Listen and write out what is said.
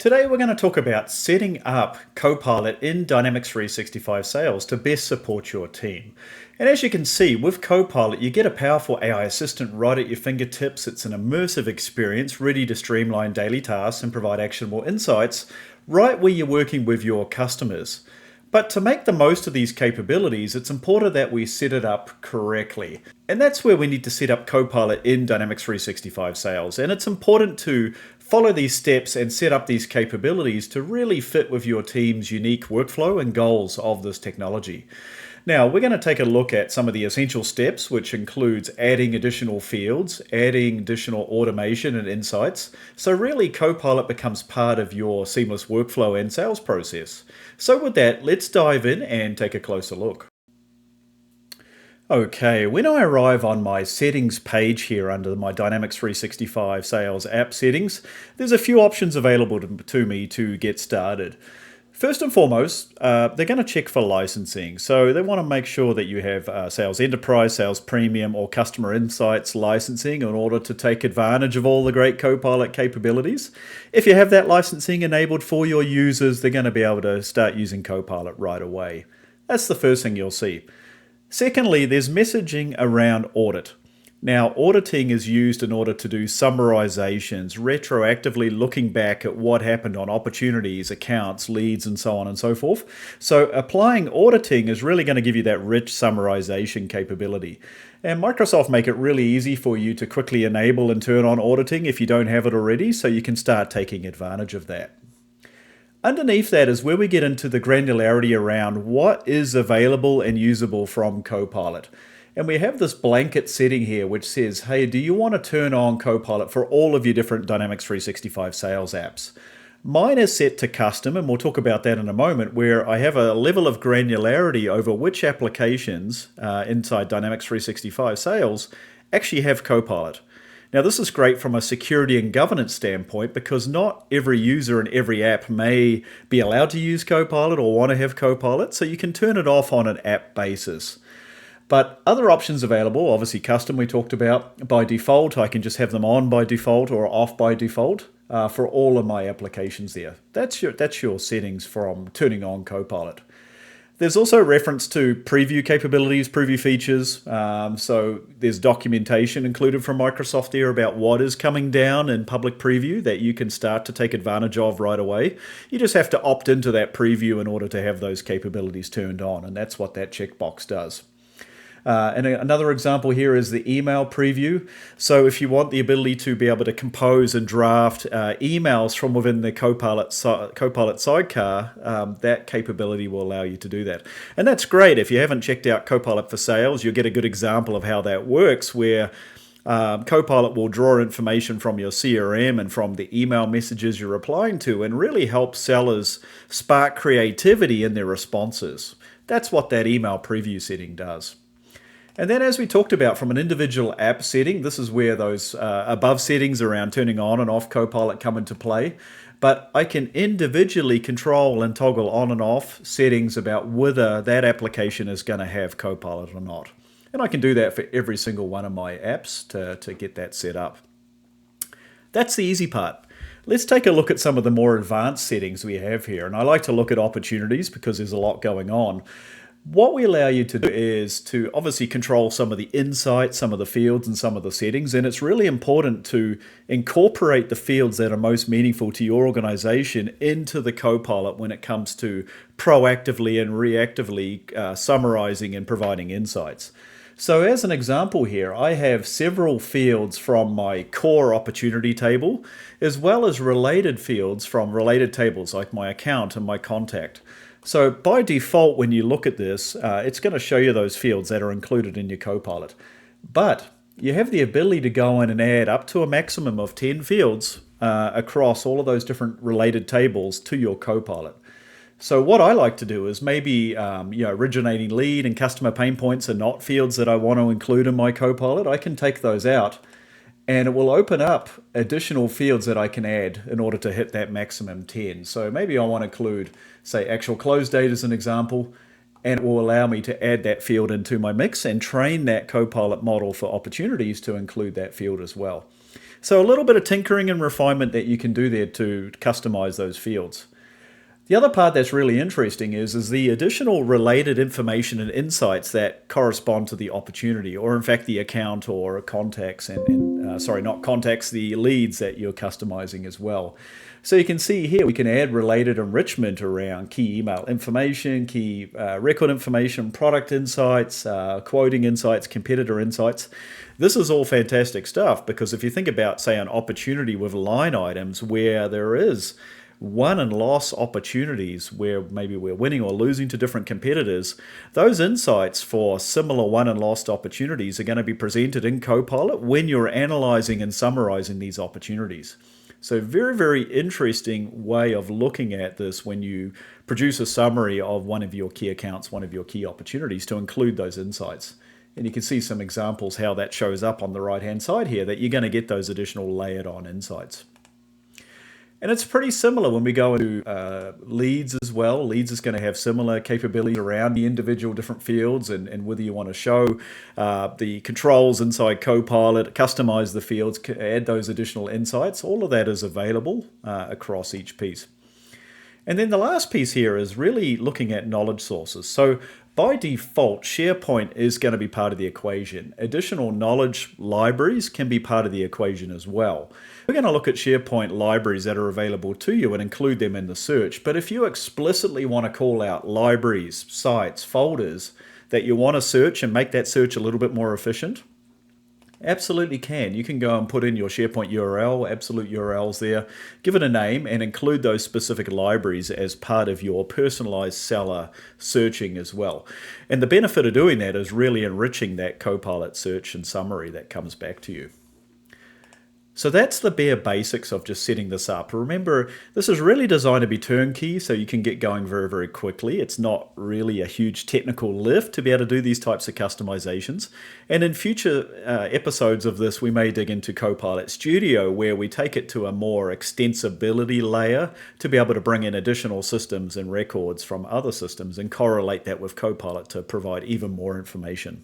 Today we're going to talk about setting up Copilot in Dynamics 365 Sales to best support your team. And as you can see, with Copilot, you get a powerful AI assistant right at your fingertips. It's an immersive experience ready to streamline daily tasks and provide actionable insights right where you're working with your customers. But to make the most of these capabilities, it's important that we set it up correctly. And that's where we need to set up Copilot in Dynamics 365 Sales. And it's important to follow these steps and set up these capabilities to really fit with your team's unique workflow and goals of this technology. Now, we're going to take a look at some of the essential steps, which includes adding additional fields, adding additional automation and insights. So really, Copilot becomes part of your seamless workflow and sales process. So with that, let's dive in and take a closer look. Okay, when I arrive on my settings page here under my Dynamics 365 Sales app settings, there's a few options available to me to get started. First and foremost, they're going to check for licensing. So they want to make sure that you have Sales Enterprise, Sales Premium, or Customer Insights licensing in order to take advantage of all the great Copilot capabilities. If you have that licensing enabled for your users, they're going to be able to start using Copilot right away. That's the first thing you'll see. Secondly, there's messaging around audit. Now, auditing is used in order to do summarizations, retroactively looking back at what happened on opportunities, accounts, leads, and so on and so forth. So applying auditing is really going to give you that rich summarization capability. And Microsoft make it really easy for you to quickly enable and turn on auditing if you don't have it already, so you can start taking advantage of that. Underneath that is where we get into the granularity around what is available and usable from Copilot. And we have this blanket setting here which says, hey, do you want to turn on Copilot for all of your different Dynamics 365 sales apps? Mine is set to custom, and we'll talk about that in a moment, where I have a level of granularity over which applications inside Dynamics 365 sales actually have Copilot. Now, this is great from a security and governance standpoint because not every user in every app may be allowed to use Copilot or want to have Copilot, so you can turn it off on an app basis. But other options available, obviously custom we talked about. By default, I can just have them on by default or off by default for all of my applications there. That's your settings from turning on Copilot. There's also reference to preview capabilities, preview features. So there's documentation included from Microsoft here about what is coming down in public preview that you can start to take advantage of right away. You just have to opt into that preview in order to have those capabilities turned on, and that's what that checkbox does. And another example here is the email preview. So if you want the ability to be able to compose and draft emails from within the Copilot sidecar, that capability will allow you to do that. And that's great. If you haven't checked out Copilot for Sales, you'll get a good example of how that works, where Copilot will draw information from your CRM and from the email messages you're replying to and really help sellers spark creativity in their responses. That's what that email preview setting does. And then, as we talked about from an individual app setting, this is where those above settings around turning on and off Copilot come into play. But I can individually control and toggle on and off settings about whether that application is going to have Copilot or not. And I can do that for every single one of my apps to get that set up. That's the easy part. Let's take a look at some of the more advanced settings we have here. And I like to look at opportunities because there's a lot going on. What we allow you to do is to obviously control some of the insights, some of the fields, and some of the settings. And it's really important to incorporate the fields that are most meaningful to your organization into the Copilot when it comes to proactively and reactively summarizing and providing insights. So as an example here, I have several fields from my core opportunity table, as well as related fields from related tables like my account and my contact. So by default, when you look at this, it's going to show you those fields that are included in your Copilot. But you have the ability to go in and add up to a maximum of 10 fields across all of those different related tables to your Copilot. So what I like to do is maybe originating lead and customer pain points are not fields that I want to include in my Copilot. I can take those out, and it will open up additional fields that I can add in order to hit that maximum 10. So maybe I want to include, say, actual close date as an example, and it will allow me to add that field into my mix and train that Copilot model for opportunities to include that field as well. So a little bit of tinkering and refinement that you can do there to customize those fields. The other part that's really interesting is the additional related information and insights that correspond to the opportunity, or in fact the account or contacts not contacts, the leads that you're customizing as well. So you can see here we can add related enrichment around key email information, key record information, product insights, quoting insights, competitor insights. This is all fantastic stuff because if you think about, say, an opportunity with line items where there is won and loss opportunities where maybe we're winning or losing to different competitors, those insights for similar won and lost opportunities are going to be presented in Copilot when you're analyzing and summarizing these opportunities. So very, very interesting way of looking at this when you produce a summary of one of your key accounts, one of your key opportunities, to include those insights. And you can see some examples how that shows up on the right-hand side here, that you're going to get those additional layered on insights. And it's pretty similar when we go into leads as well. Leads is going to have similar capabilities around the individual different fields and whether you want to show the controls inside Copilot, customize the fields, add those additional insights. All of that is available across each piece. And then the last piece here is really looking at knowledge sources. So by default, SharePoint is going to be part of the equation. Additional knowledge libraries can be part of the equation as well. We're going to look at SharePoint libraries that are available to you and include them in the search. But if you explicitly want to call out libraries, sites, folders that you want to search and make that search a little bit more efficient, absolutely can. You can go and put in your SharePoint URL, absolute URLs there, give it a name, and include those specific libraries as part of your personalized seller searching as well. And the benefit of doing that is really enriching that Copilot search and summary that comes back to you. So that's the bare basics of just setting this up. Remember, this is really designed to be turnkey, so you can get going very, very quickly. It's not really a huge technical lift to be able to do these types of customizations. And in future episodes of this, we may dig into Copilot Studio, where we take it to a more extensibility layer to be able to bring in additional systems and records from other systems and correlate that with Copilot to provide even more information.